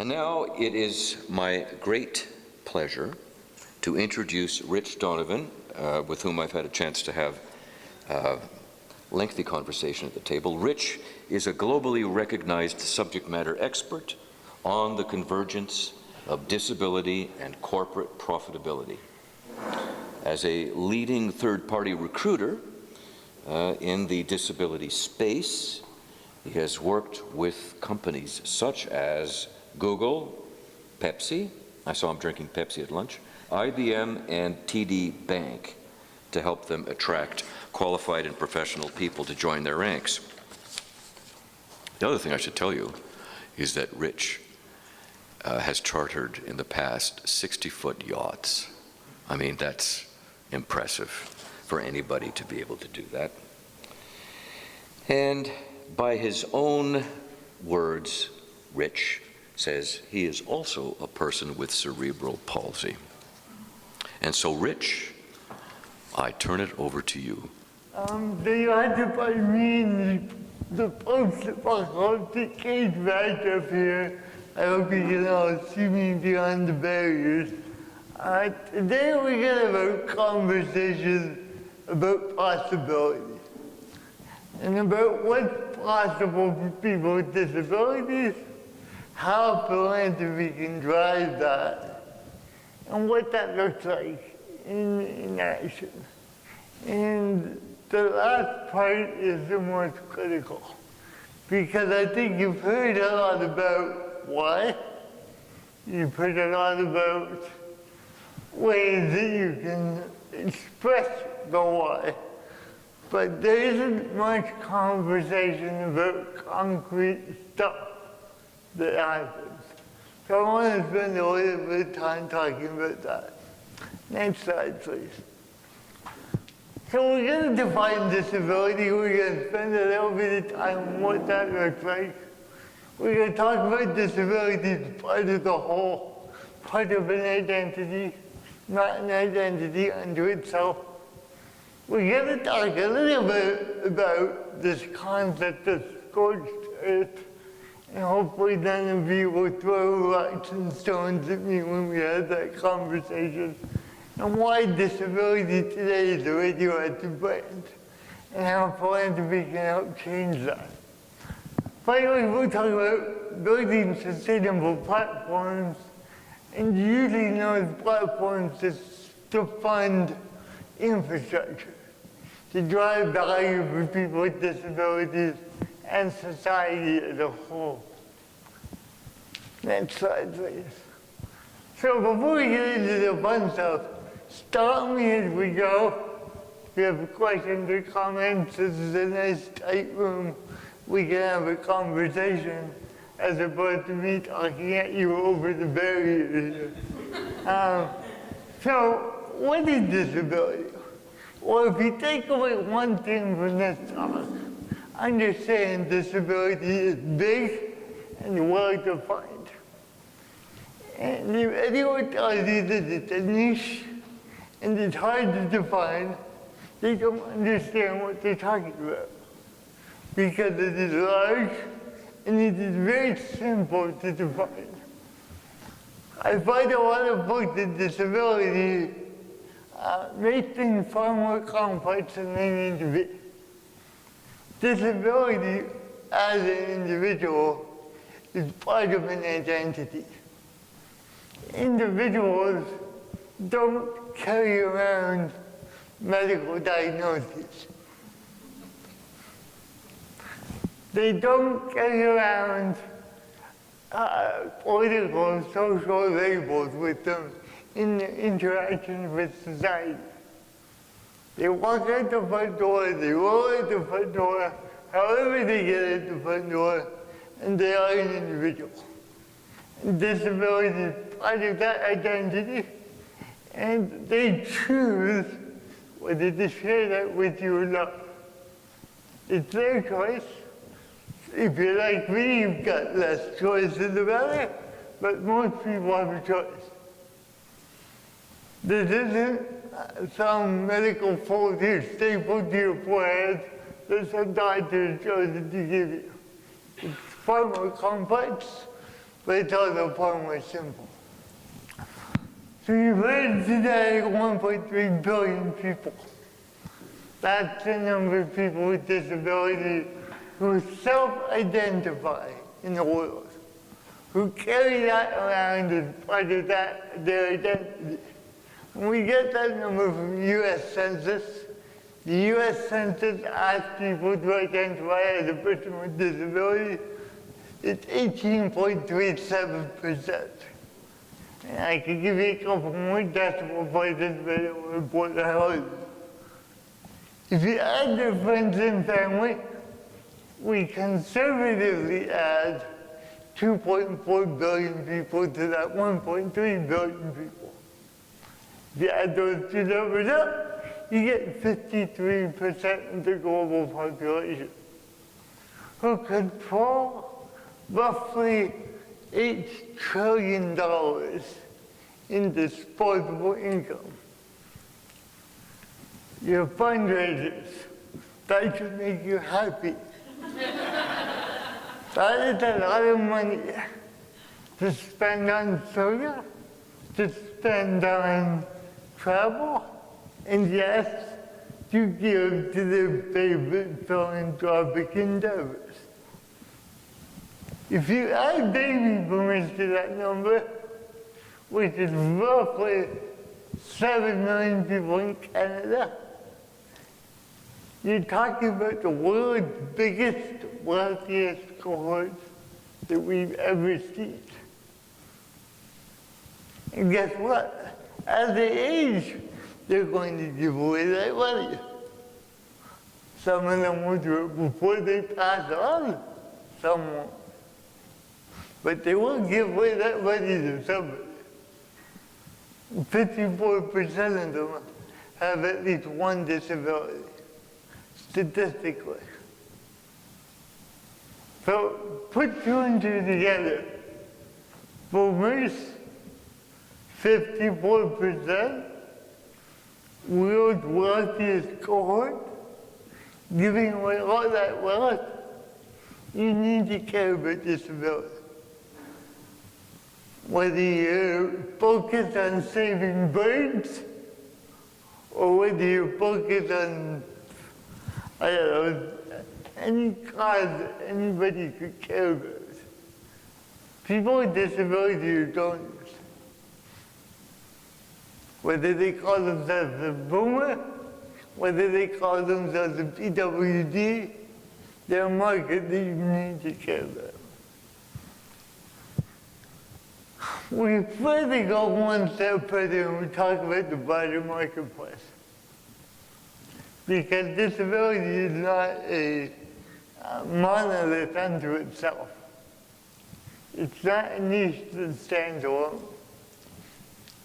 And now it is my great pleasure to introduce Rich Donovan, with whom I've had a chance to have a lengthy conversation at the table. Rich is a globally recognized subject matter expert on the convergence of disability and corporate profitability. As a leading third-party recruiter in the disability space, he has worked with companies such as Google, Pepsi, I saw him drinking Pepsi at lunch, IBM and TD Bank to help them attract qualified and professional people to join their ranks. The other thing I should tell you is that Rich has chartered in the past 60-foot yachts. I mean, that's impressive for anybody to be able to do that. And by his own words, Rich says he is also a person with cerebral palsy. And so, Rich, I turn it over to you. They identify me and the folks that hope to cage back up here. I hope you can all see me beyond the barriers. Today we're going to have a conversation about possibility and about what's possible for people with disabilities, how philanthropy can drive that, and what that looks like in action. And the last part is the most critical, because I think you've heard a lot about why. You've heard a lot about ways that you can express the why, but there isn't much conversation about concrete stuff that happens. So I want to spend a little bit of time talking about that. Next slide, please. So we're going to define disability. We're going to spend a little bit of time on what that looks like. We're going to talk about disability as part of the whole, part of an identity, not an identity unto itself. We're going to talk a little bit about this concept of scorched earth, and hopefully none of you will throw rocks and stones at me when we have that conversation, and why disability today is a radioactive brand, and how philanthropy can help change that. Finally, we'll talk about building sustainable platforms and using those platforms to fund infrastructure, to drive value for people with disabilities and society as a whole. Next slide, please. So before we get into the fun stuff, stop me as we go. If you have questions or comments, this is a nice tight room. We can have a conversation as opposed to me talking at you over the barrier. So what is disability? Well, if you take away one thing from this talk, understand disability is big and well defined. And if anyone tells you that it's a niche and it's hard to define, they don't understand what they're talking about. Because it is large and it is very simple to define. I find a lot of books in disability make things far more complex than they need to be. Disability as an individual is part of an identity. Individuals don't carry around medical diagnoses. They don't carry around political, social labels with them in their interactions with society. They walk out the front door, they roll out the front door, however they get out the front door, and they are an individual. And disability is part of that identity, and they choose whether to share that with you or not. It's their choice. If you're like me, you've got less choice in the matter, but most people have a choice. This isn't some medical folder stapled to your forehead that some doctor has chosen to give you. It's far more complex, but it's also far more simple. So you've heard today 1.3 billion people. That's the number of people with disability who self-identify in the world, who carry that around as part of their identity. And we get that number from the U.S. Census. The U.S. Census asks people to identify as a person with disability. It's 18.37%. And I could give you a couple more decimal places, but it would bore the hell out of you. If you add their friends and family, we conservatively add 2.4 billion people to that 1.3 billion people. If you add those two numbers up, you get 53% of the global population, who control roughly $8 trillion in disposable income. Your fundraisers, that should make you happy. That is a lot of money to spend on soda, to spend on travel, and yes, to give to their favorite philanthropic endeavors. If you add baby boomers to that number, which is roughly 7 million people in Canada, you're talking about the world's biggest, wealthiest cohort that we've ever seen. And guess what? As they age, they're going to give away that money. Some of them will do it before they pass on, some won't. But they will give away that money to somebody. 54% of them have at least one disability, statistically. So put two and two together. Boomers, 54%, world's wealthiest cohort, giving away all that wealth. You need to care about disability. Whether you're focused on saving birds, or whether you're focused on, I don't know, any cause that anybody could care about. People with disability are donors. Whether they call themselves a boomer, whether they call themselves a PWD, they're a market that you need to care about. We further go one step further and we talk about the broader marketplace. Because disability is not a monolith unto itself. It's not a niche that stands alone.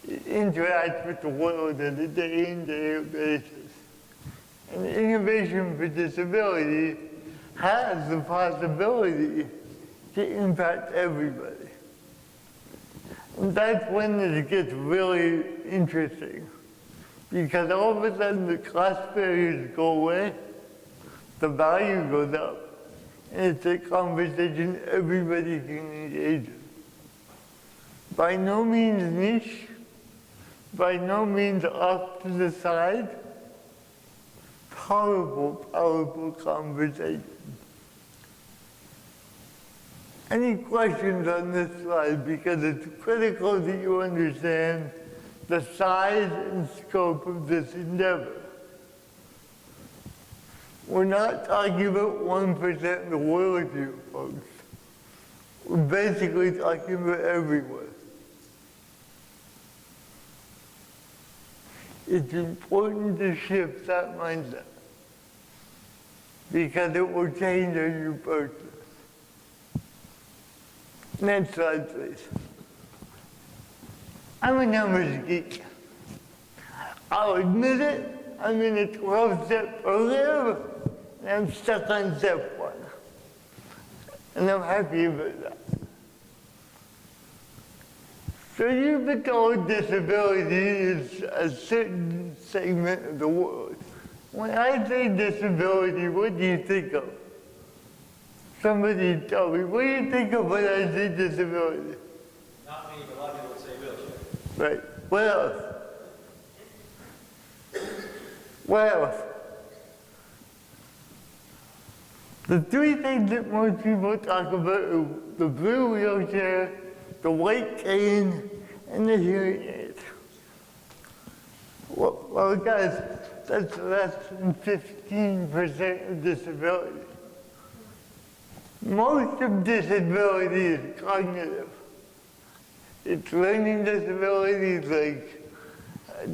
It interacts with the world on a day-in, day-out basis. And innovation for disability has the possibility to impact everybody. And that's when it gets really interesting. Because all of a sudden the cost barriers go away, the value goes up, and it's a conversation everybody can engage in. By no means niche, by no means off to the side, powerful, powerful conversation. Any questions on this slide? Because it's critical that you understand the size and scope of this endeavor. We're not talking about 1% of the world here, folks. We're basically talking about everyone. It's important to shift that mindset because it will change how you approach this. Next slide, please. I'm a numbers geek. I'll admit it, I'm in a 12-step program, and I'm stuck on step 1. And I'm happy about that. So you've been told disability is a certain segment of the world. When I say disability, what do you think of? somebody tell me, what do you think of when I say disability? Not me, but a lot of people would say wheelchair. Right. What else? What else? The three things that most people talk about are the blue wheelchair, the white cane, and the hearing aid. Well, guys, that's less than 15% of disability. Most of disability is cognitive. It's learning disabilities like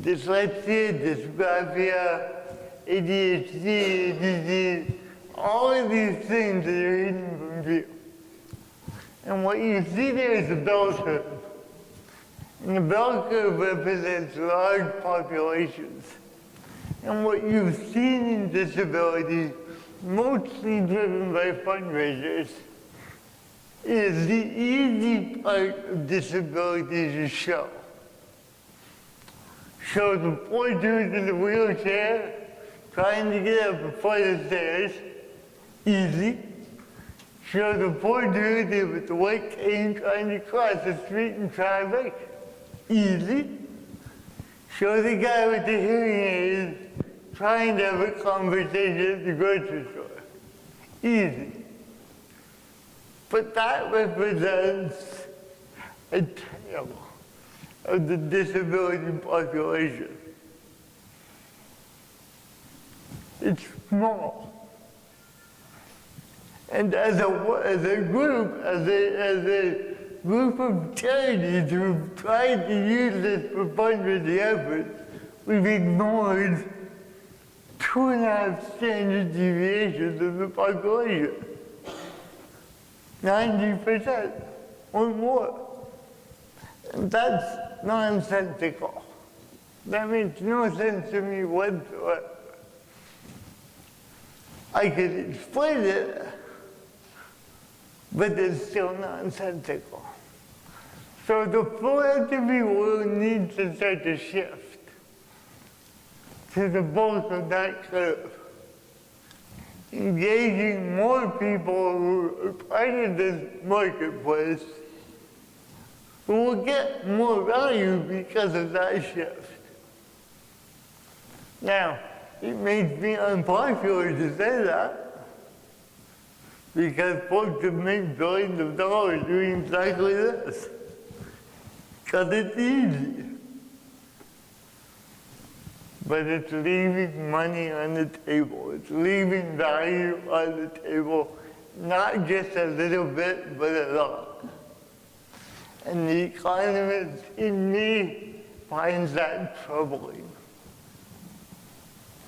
dyslexia, dysgraphia, ADHD, ADD, all of these things that are hidden from view. And what you see there is a bell curve. And the bell curve represents large populations. And what you've seen in disability, mostly driven by fundraisers, is the easy part of disability to show. Show the poor dude in the wheelchair trying to get up a flight of stairs, easy. Show the poor dude with the white cane trying to cross the street in traffic, easy. Show the guy with the hearing aid trying to have a conversation at the grocery store, easy. But that represents a tail of the disability population. It's small. And as a group of charities who've tried to use this for fundraising efforts, we've ignored 2.5 standard deviations of the population. 90% or more. And that's nonsensical. That makes no sense to me whatsoever. I could explain it, but it's still nonsensical. So the philanthropy world needs to start to shift to the bulk of that curve. Engaging more people who are part of this marketplace who will get more value because of that shift. Now, it makes me unpopular to say that because folks have made billions of dollars doing exactly this. Because it's easy. But it's leaving money on the table. It's leaving value on the table, not just a little bit, but a lot. And the economist in me finds that troubling.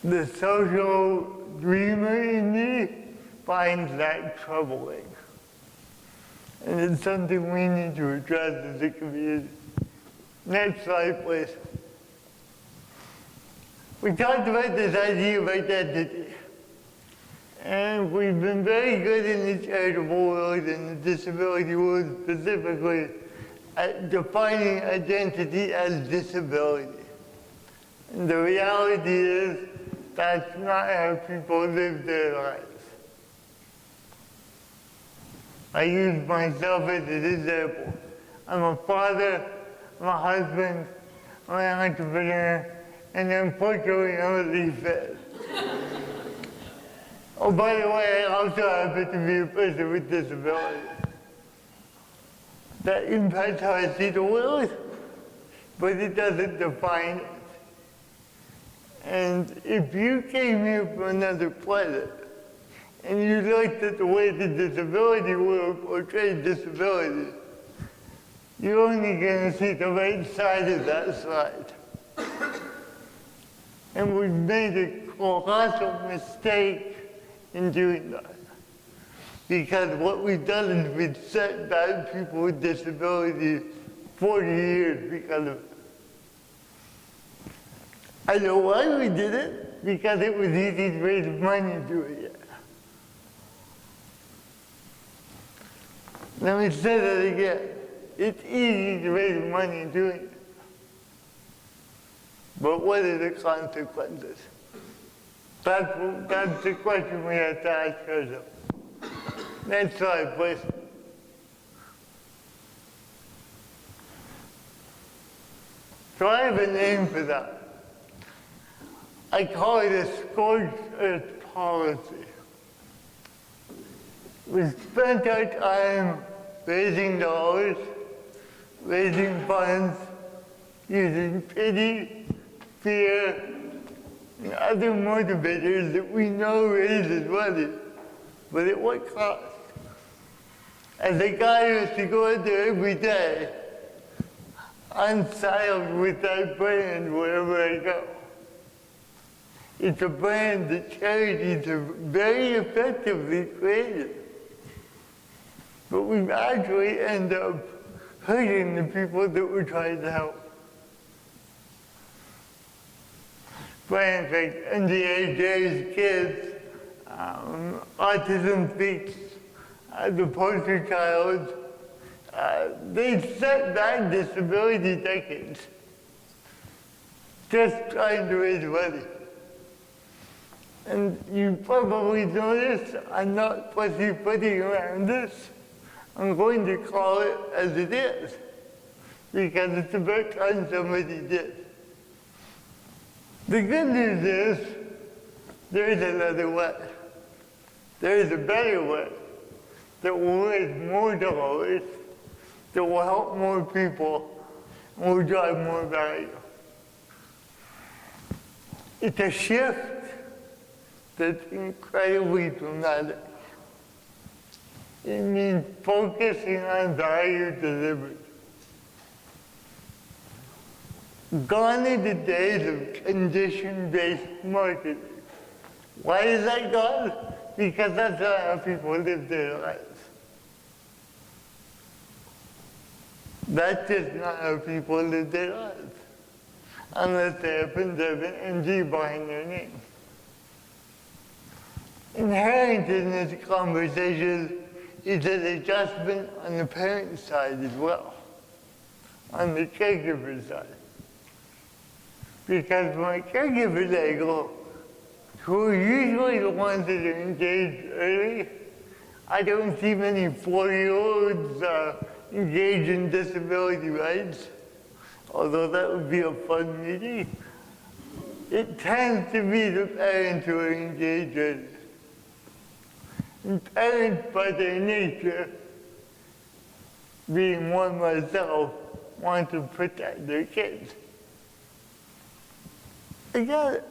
The social dreamer in me finds that troubling. And it's something we need to address as a community. Next slide, please. We talked about this idea of identity. And we've been very good in the charitable world and the disability world specifically at defining identity as disability. And the reality is that's not how people live their lives. I use myself as an example. I'm a father, I'm a husband, I'm an entrepreneur, and unfortunately, I'm a leaf head. Oh, by the way, I also happen to be a person with disability. That impacts how I see the world, but it doesn't define it. And if you came here from another planet, and you looked at the way the disability world portrays disability, you're only going to see the right side of that slide. And we've made a colossal mistake in doing that. Because what we've done is we've set back people with disabilities 40 years because of it. I know why we did it, because it was easy to raise money doing it. Let me say that again. It's easy to raise money doing it. But what are the consequences? That's the question we have to ask ourselves. Next slide, please. So I have a name for that. I call it a scorched earth policy. We spent our time raising dollars, raising funds, using pity, fear, and other motivators that we know raises money, but at what cost? As a guy who has to go out there every day, I'm saddled with that brand wherever I go. It's a brand that charities have very effectively created. But we actually end up hurting the people that we're trying to help. Brands like NDAJ's Kids, Autism Speaks, the Poster Child, they set back disability decades just trying to raise money. And you probably noticed I'm not pussyfooting around this. I'm going to call it as it is, because it's about time somebody did. The good news is, there is another way. There is a better way that will raise more dollars, that will help more people, and will drive more value. It's a shift that's incredibly dramatic. It means focusing on value delivery. Gone are the days of condition-based marketing. Why is that gone? Because that's not how people live their lives. That's just not how people live their lives, unless they happen to have an NG behind their name. Inherent in this conversation is an adjustment on the parent side as well, on the caregiver side. Because from a caregiver's angle, who are usually the ones that are engaged early, I don't see many 4-year-olds engaged in disability rights, although that would be a fun meeting. It tends to be the parents who are engaged early. And parents, by their nature, being one myself, want to protect their kids. Again,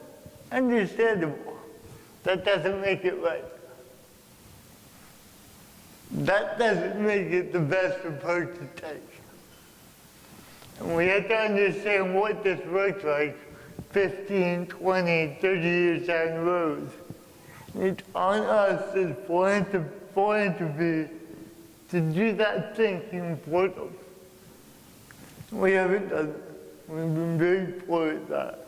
understandable. That doesn't make it right. That doesn't make it the best approach to take. And we have to understand what this looks like 15, 20, 30 years down the road. It's on us as philanthropy to do that thinking for them. We haven't done it. We've been very poor at that.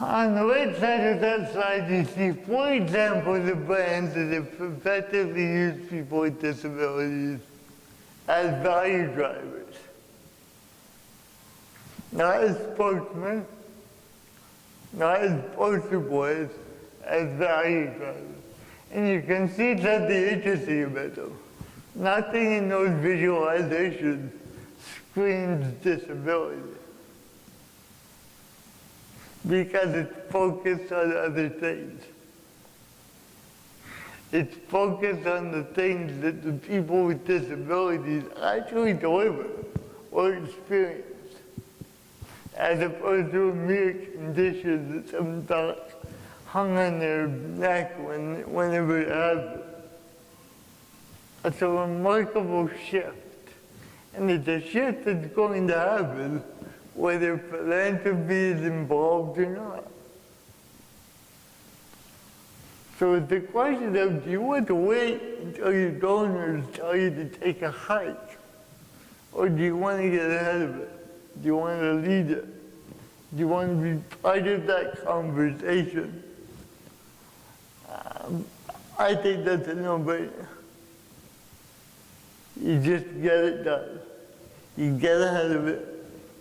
On the right side of that slide, you see 4 examples of brands that have effectively used people with disabilities as value drivers. Not as spokesmen, not as poster boys, as value drivers. And you can see something interesting about them. Nothing in those visualizations screams disability, because it's focused on other things. It's focused on the things that the people with disabilities actually deliver or experience, as opposed to a mere condition that some doc hung on their neck whenever it happened. It's a remarkable shift, and it's a shift that's going to happen whether philanthropy is involved or not. So it's the question of, do you want to wait until your donors tell you to take a hike? Or do you want to get ahead of it? Do you want to lead it? Do you want to be part of that conversation? I think that's a no-brainer. You just get it done. You get ahead of it.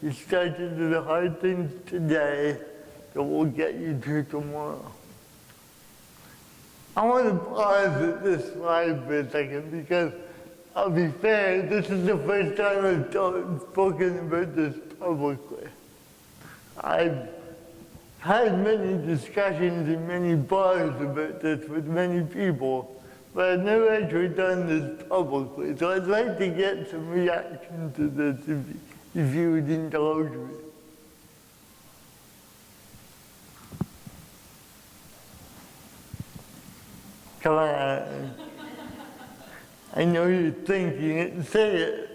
You start to do the hard things today that will get you to tomorrow. I want to pause at this slide for a second because I'll be fair, this is the first time I've spoken about this publicly. I've had many discussions in many bars about this with many people, but I've never actually done this publicly. So I'd like to get some reaction to this if you would indulge me. Come on. I know you're thinking it, say it.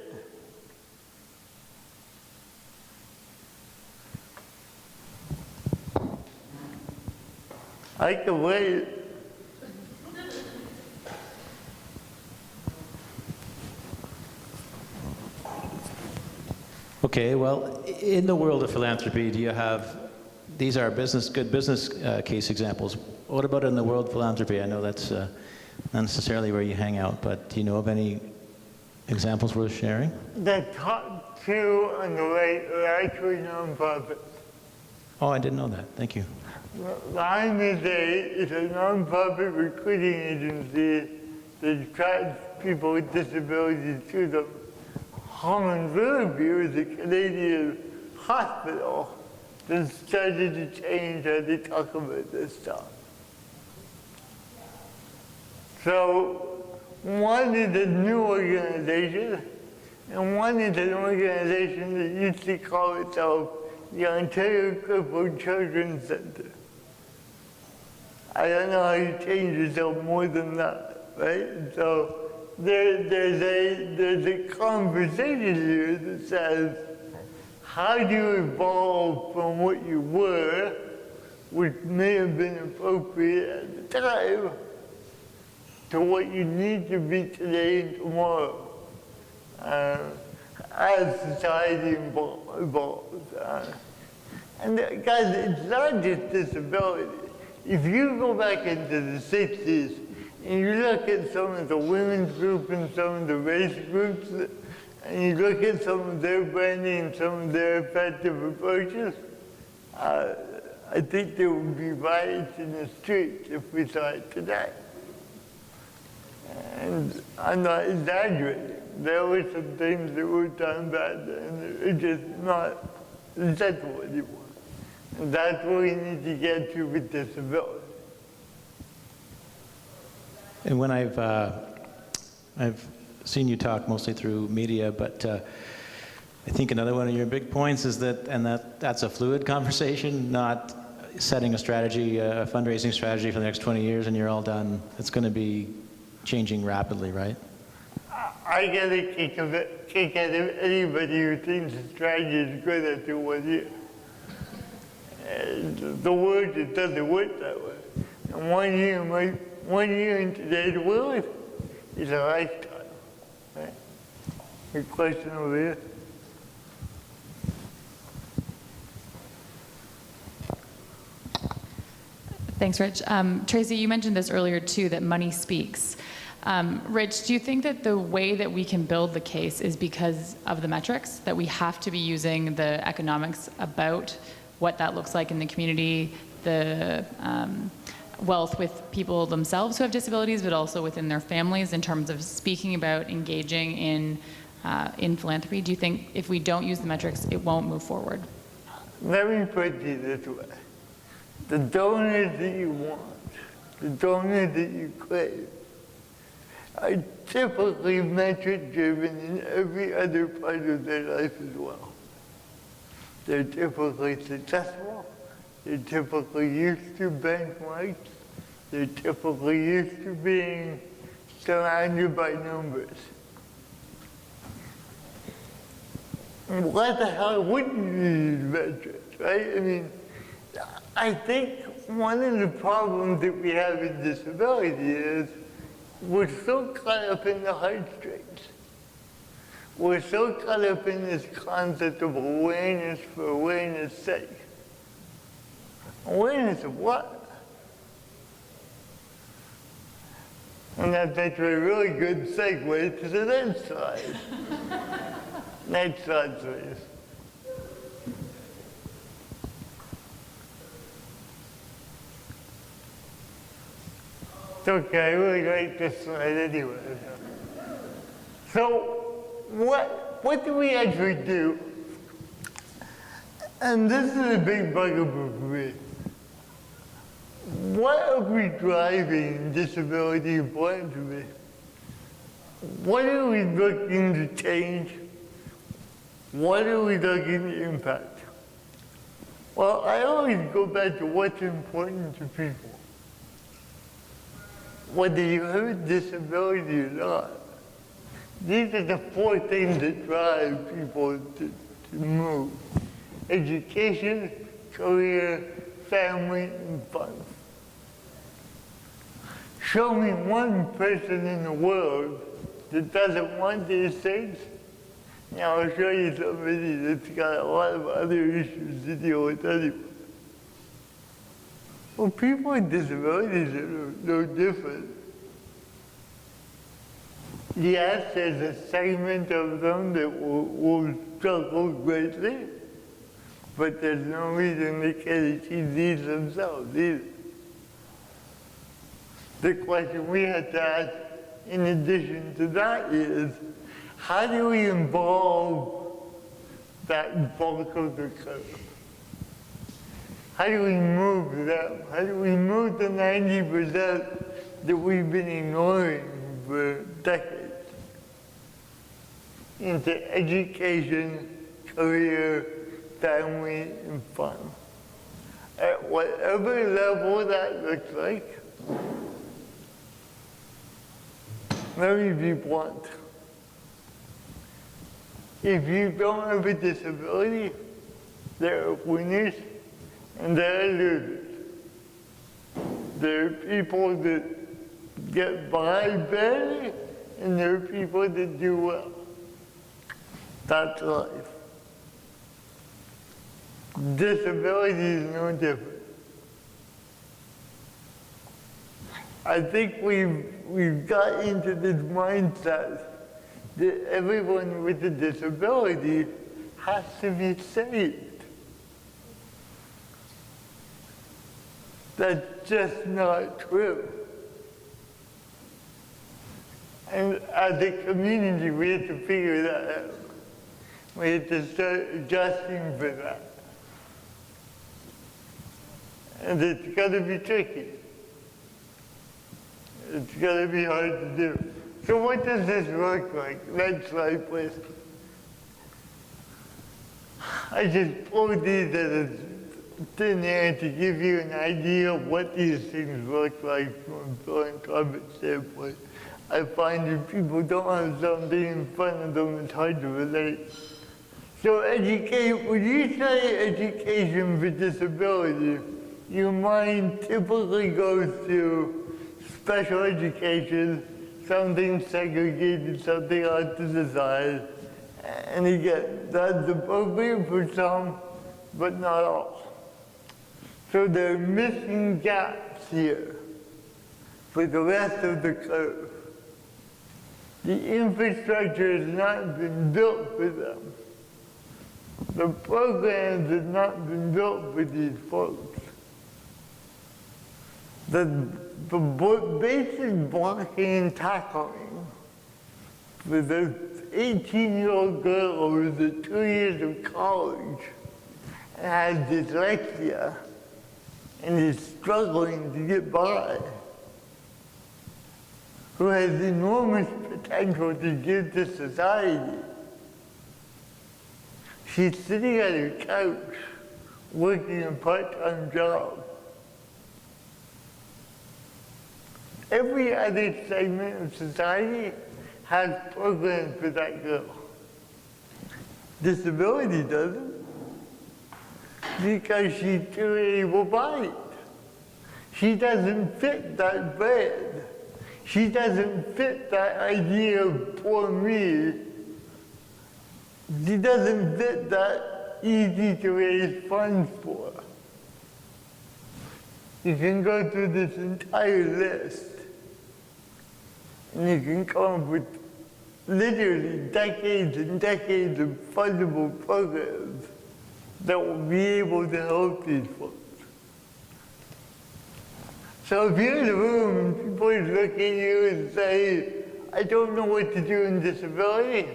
I can wait. Okay, well, in the world of philanthropy, do you have, these are good business case examples. What about in the world of philanthropy? I know that's not necessarily where you hang out, but do you know of any examples worth sharing? The top two on the right are actually nonprofits. Oh, I didn't know that. Thank you. Line is a nonprofit recruiting agency that attracts people with disabilities to them. Holland Riverview is a Canadian hospital that started to change how they talk about this stuff. So one is a new organization, and one is an organization that used to call itself the Ontario Crippled Children's Center. I don't know how you change yourself more than that, right? So there's a conversation here that says, how do you evolve from what you were, which may have been appropriate at the time, to what you need to be today and tomorrow, as society evolves. And guys, it's not just disability. If you go back into the 60s and you look at some of the women's groups and some of the race groups, and you look at some of their branding and some of their effective approaches, I think there would be riots in the streets if we saw it today. And I'm not exaggerating. There were some things that were done back then that are just not acceptable anymore. And that's what we need to get to with disability. And when I've seen you talk mostly through media, but I think another one of your big points is that's a fluid conversation, not setting a strategy, a fundraising strategy for the next 20 years and you're all done. It's going to be changing rapidly, right? I get a kick out of anybody who thinks the strategy is good after 1 year. And the word, it doesn't work that way. And 1 year in today's world is a lifetime. Right? Your question over here. Thanks, Rich. Tracy, you mentioned this earlier too, that money speaks. Rich, do you think that the way that we can build the case is because of the metrics, that we have to be using the economics about what that looks like in the community, the wealth with people themselves who have disabilities, but also within their families in terms of speaking about engaging in philanthropy? Do you think if we don't use the metrics, it won't move forward? Let me put it this way. The donors that you want, the donors that you crave, are typically metric-driven in every other part of their life as well. They're typically successful. They're typically used to benchmarks. They're typically used to being surrounded by numbers. What the hell wouldn't you use metrics, right? I mean, I think one of the problems that we have in disability is we're so caught up in the heartstrings. We're so caught up in this concept of awareness for awareness' sake. Awareness of what? And that's actually a really good segue to the next slide. Next slide, please. It's okay, I really like this slide anyway. So, what do we actually do? And this is a big bugaboo for me. What are we driving disability employment to be? What are we looking to change? What are we looking to impact? Well, I always go back to what's important to people. Whether you have a disability or not. These are the 4 things that drive people to move. Education, career, family, and fun. Show me one person in the world that doesn't want these things. Now I'll show you somebody that's got a lot of other issues to deal with anyway. Well, people with disabilities are no different. Yes, there's a segment of them that will struggle greatly, but there's no reason they can't achieve these themselves either. The question we have to ask in addition to that is, how do we involve that bulk of the curve? How do we move them? How do we move the 90% that we've been ignoring for decades into education, career, family, and fun? At whatever level that looks like, let me be blunt. If you don't have a disability, there are winners and there are losers. There are people that get by barely, and there are people that do well. That's life. Disability is no different. I think we've got into this mindset that everyone with a disability has to be saved. That's just not true. And as a community, we have to figure that out. We have to start adjusting for that. And it's gonna be tricky. It's gonna be hard to do. So what does this look like? Next slide, please. I just pulled these out of thin air to give you an idea of what these things look like from a philanthropic standpoint. I find if people don't have something in front of them, it's hard to relate. So when you say education for disability, your mind typically goes to special education, something segregated, something out to the side. And again, that's appropriate for some, but not all. So there are missing gaps here for the rest of the curve. The infrastructure has not been built for them. The programs have not been built for these folks. The basic blocking and tackling for the 18-year-old girl who was at 2 years of college and has dyslexia and is struggling to get by, who has enormous potential to give to society. She's sitting at her couch working a part-time job. Every other segment of society has programs for that girl. Disability doesn't, because she's too able-bodied. She doesn't fit that brand. She doesn't fit that idea of poor me. She doesn't fit that easy to raise funds for. You can go through this entire list, and you can come up with literally decades and decades of fundable programs that will be able to help these folks. So if you're in the room and people look at you and say, I don't know what to do in disability,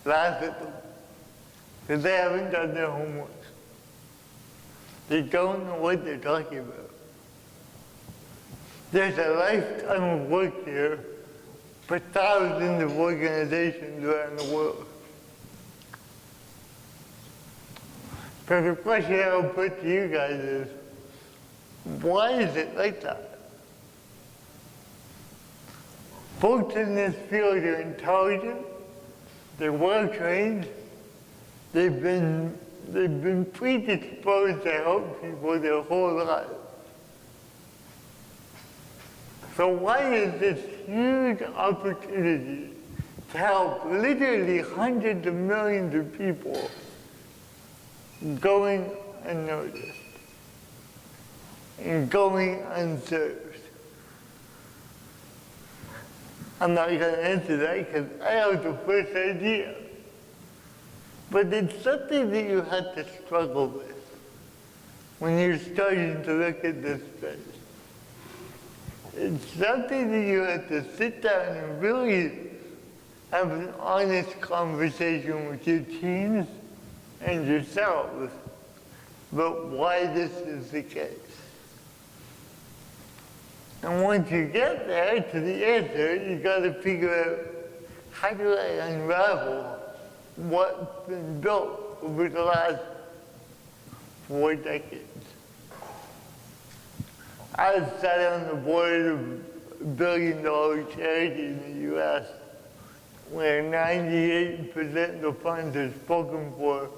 laugh at them. Because they haven't done their homework. They don't know what they're talking about. There's a lifetime of work here for thousands of organizations around the world. But the question I'll put to you guys is, why is it like that? Folks in this field are intelligent, they're well trained, they've been predisposed to help people their whole lives. So why is this huge opportunity to help literally hundreds of millions of people going unnoticed and going unserved? I'm not going to answer that because I have the first idea. But it's something that you have to struggle with when you're starting to look at this space. It's something that you have to sit down and really have an honest conversation with your teams and yourselves about why this is the case. And once you get there to the answer, you got to figure out, how do I unravel what's been built over the last 4 decades? I sat on the board of a $1 billion charity in the U.S. where 98% of the funds are spoken for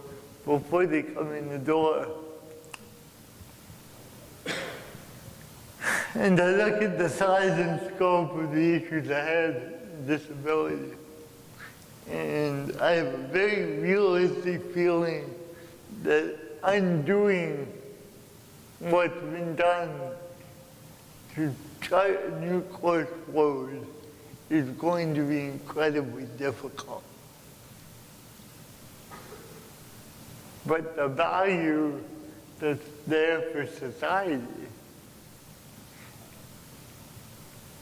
before they come in the door. And I look at the size and scope of the issues ahead in disability. And I have a very realistic feeling that undoing what's been done to chart new course forward is going to be incredibly difficult. But the value that's there for society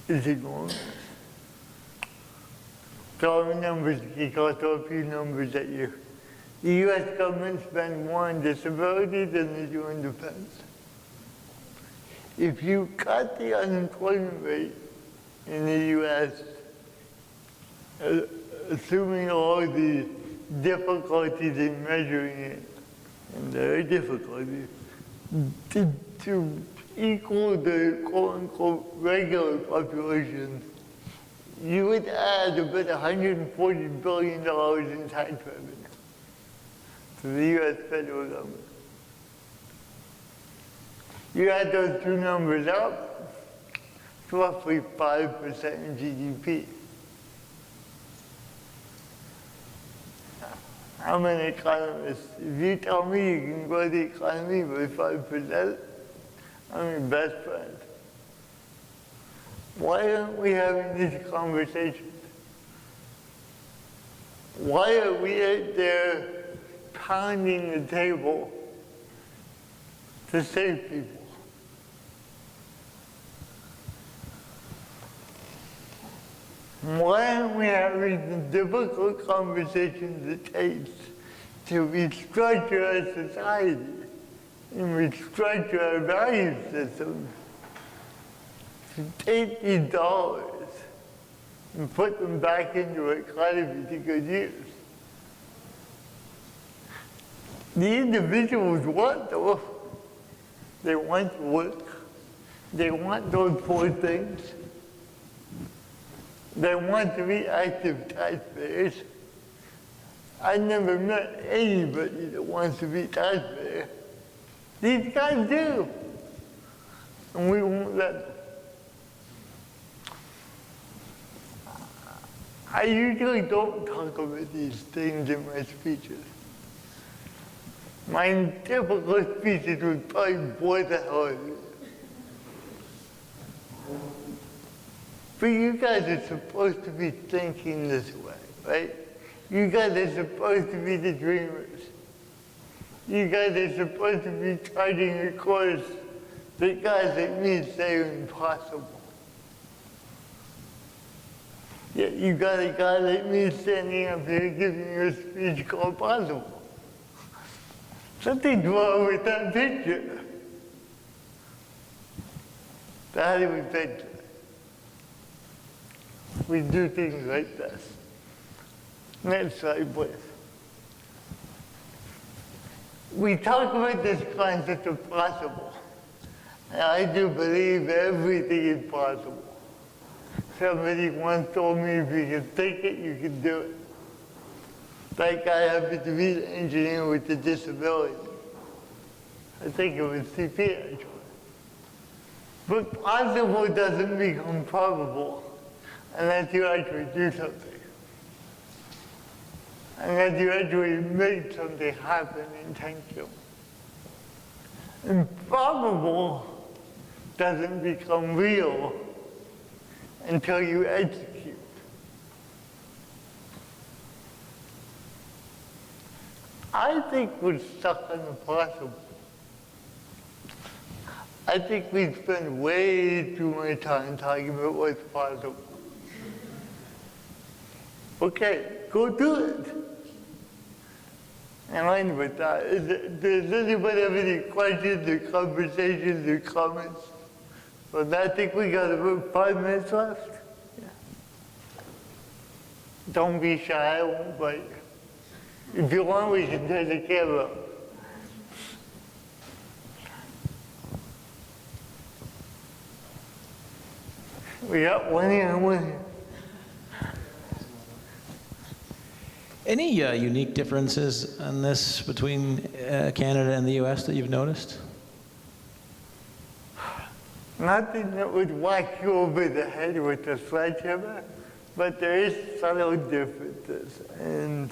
is enormous. So numbers, I'll throw a few numbers at you. The U.S. government spends more on disability than they do on defense. If you cut the unemployment rate in the U.S., assuming all the difficulties in measuring it, and there are difficulties, to equal the quote-unquote regular population, you would add about $140 billion in tax revenue to the U.S. federal government. You add those two numbers up, it's roughly 5% in GDP. I'm an economist. If you tell me you can grow the economy by 5%, I'm your best friend. Why aren't we having these conversations? Why are we out there pounding the table to save people? Why aren't we having the difficult conversations it takes to restructure our society and restructure our value system, to take these dollars and put them back into our economy to good use? The individuals want those. They want to work. They want those 4 things. They want to be active taxpayers. I never met anybody that wants to be a taxpayer. These guys do. And we won't let them. I usually don't talk about these things in my speeches. My typical speeches would probably bore the hell out of you. But you guys are supposed to be thinking this way, right? You guys are supposed to be the dreamers. You guys are supposed to be charting a course The guys like me say impossible. Yeah, you got a guy like me standing up here giving you a speech called possible. Something's wrong with that picture. So how do we fix it? We do things like this. Next slide, please. We talk about this concept of possible. And I do believe everything is possible. Somebody once told me if you can think it, you can do it. That guy happened to be an engineer with a disability. I think it was CP actually. But possible doesn't become probable unless you actually do something. Unless you actually make something happen intentionally. And probable doesn't become real until you execute. I think we're stuck on the possible. I think we spend way too much time talking about what's possible. Okay, go do it. And I end with that. Does anybody have any questions or conversations or comments? Well, I think we got about 5 minutes left. Yeah. Don't be shy, I won't bite you. If you want, we can turn the camera. We got one here and one here. Any unique differences in this between Canada and the US that you've noticed? Nothing that would whack you over the head with a sledgehammer, but there is subtle differences. And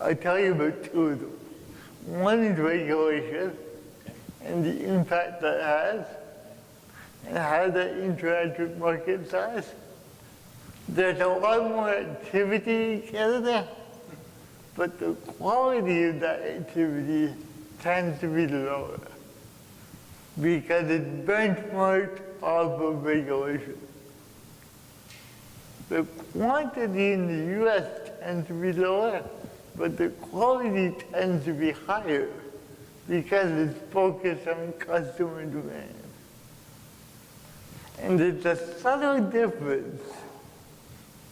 I'll tell you about two of them. One is regulation and the impact that has, and how that interacts with market size. There's a lot more activity in Canada, but the quality of that activity tends to be lower because it's benchmarked off of regulation. The quantity in the US tends to be lower, but the quality tends to be higher because it's focused on customer demand. And it's a subtle difference.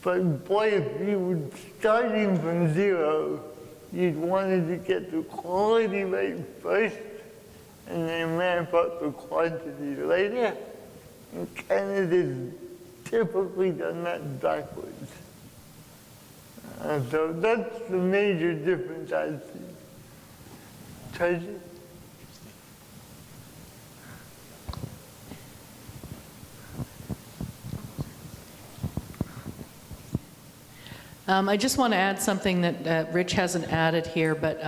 But boy, if you were starting from zero, you'd wanted to get the quality right first and then ramp up the quantity later. And Canada's typically done that backwards. So that's the major difference I see. Tracy? I just want to add something that Rich hasn't added here, but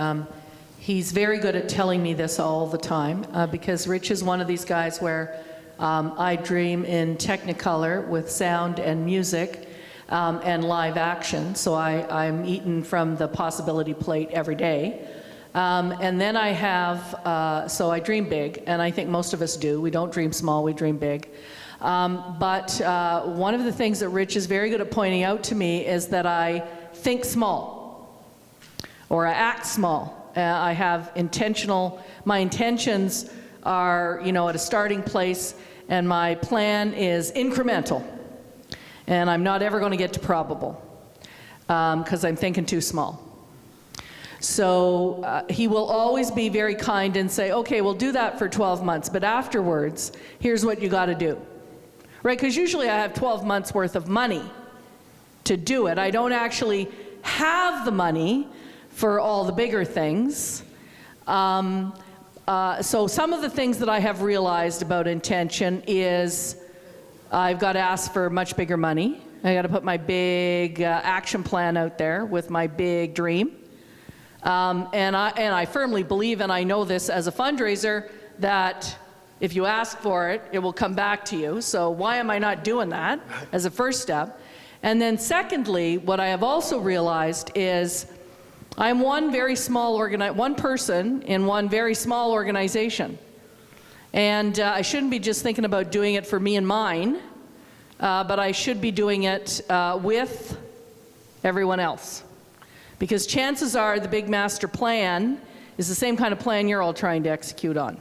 he's very good at telling me this all the time because Rich is one of these guys where I dream in Technicolor with sound and music and live action. So I'm eating from the possibility plate every day. And then I have, so I dream big, and I think most of us do. We don't dream small, we dream big. But one of the things that Rich is very good at pointing out to me is that I think small, or I act small. I have my intentions are, at a starting place, and my plan is incremental. And I'm not ever going to get to probable, because I'm thinking too small. So he will always be very kind and say, okay, we'll do that for 12 months, but afterwards, here's what you got to do. Right, because usually I have 12 months worth of money to do it. I don't actually have the money for all the bigger things. So some of the things that I have realized about intention is I've got to ask for much bigger money. I got to put my big action plan out there with my big dream. And I firmly believe, and I know this as a fundraiser, that if you ask for it, it will come back to you. So why am I not doing that as a first step? And then secondly, what I have also realized is I'm one person in one very small organization. And I shouldn't be just thinking about doing it for me and mine, but I should be doing it with everyone else. Because chances are the big master plan is the same kind of plan you're all trying to execute on.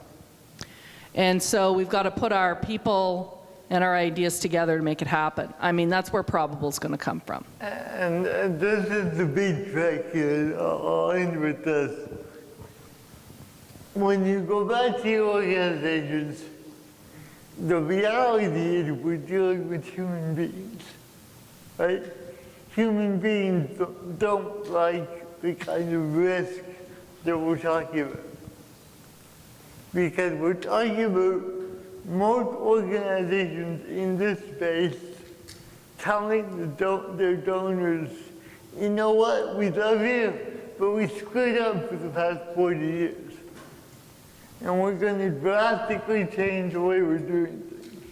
And so we've got to put our people and our ideas together to make it happen. I mean, that's where probable is going to come from. And this is the big trick here. I'll end with this. When you go back to your organizations, the reality is we're dealing with human beings, right? Human beings don't like the kind of risk that we're talking about. Because we're talking about most organizations in this space telling their donors, you know what, we love you, but we screwed up for the past 40 years. And we're going to drastically change the way we're doing things.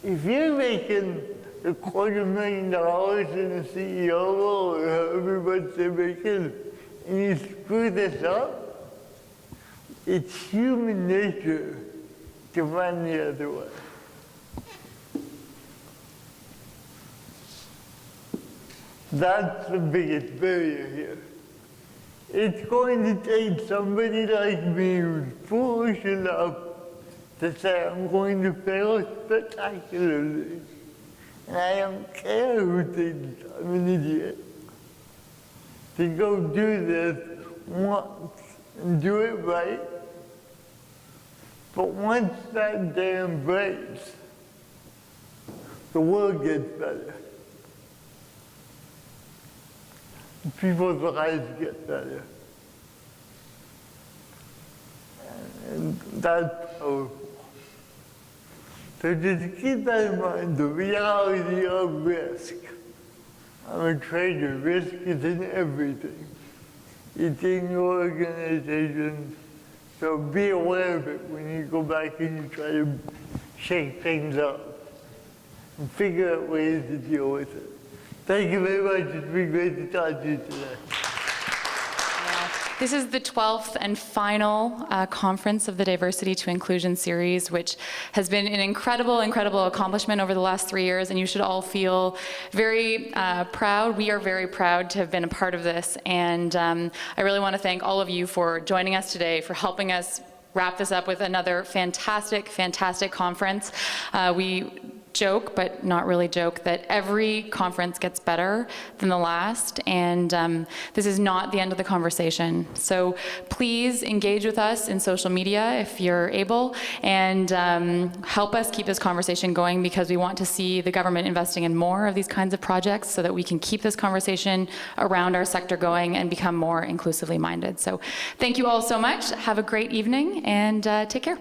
If you're making $250,000 in a CEO role, or however much they're making, and you screw this up, it's human nature to run the other way. That's the biggest barrier here. It's going to take somebody like me who's foolish enough to say, I'm going to fail spectacularly. And I don't care who thinks I'm an idiot. To go do this once and do it right. But once that dam breaks, the world gets better. People's lives get better. And that's powerful. So just keep that in mind, the reality of risk. I'm a trader, risk is in everything. It's in your organization, so be aware of it when you go back and you try to shake things up and figure out ways to deal with it. Thank you very much. It's been great to talk to you today. This is the 12th and final conference of the Diversity to Inclusion series, which has been an incredible accomplishment over the last 3 years, and you should all feel very proud. We are very proud to have been a part of this, and I really want to thank all of you for joining us today, for helping us wrap this up with another fantastic conference. We joke, but not really joke, that every conference gets better than the last, and this is not the end of the conversation. So please engage with us in social media if you're able, and help us keep this conversation going, because we want to see the government investing in more of these kinds of projects so that we can keep this conversation around our sector going and become more inclusively minded. So thank you all so much. Have a great evening, and take care.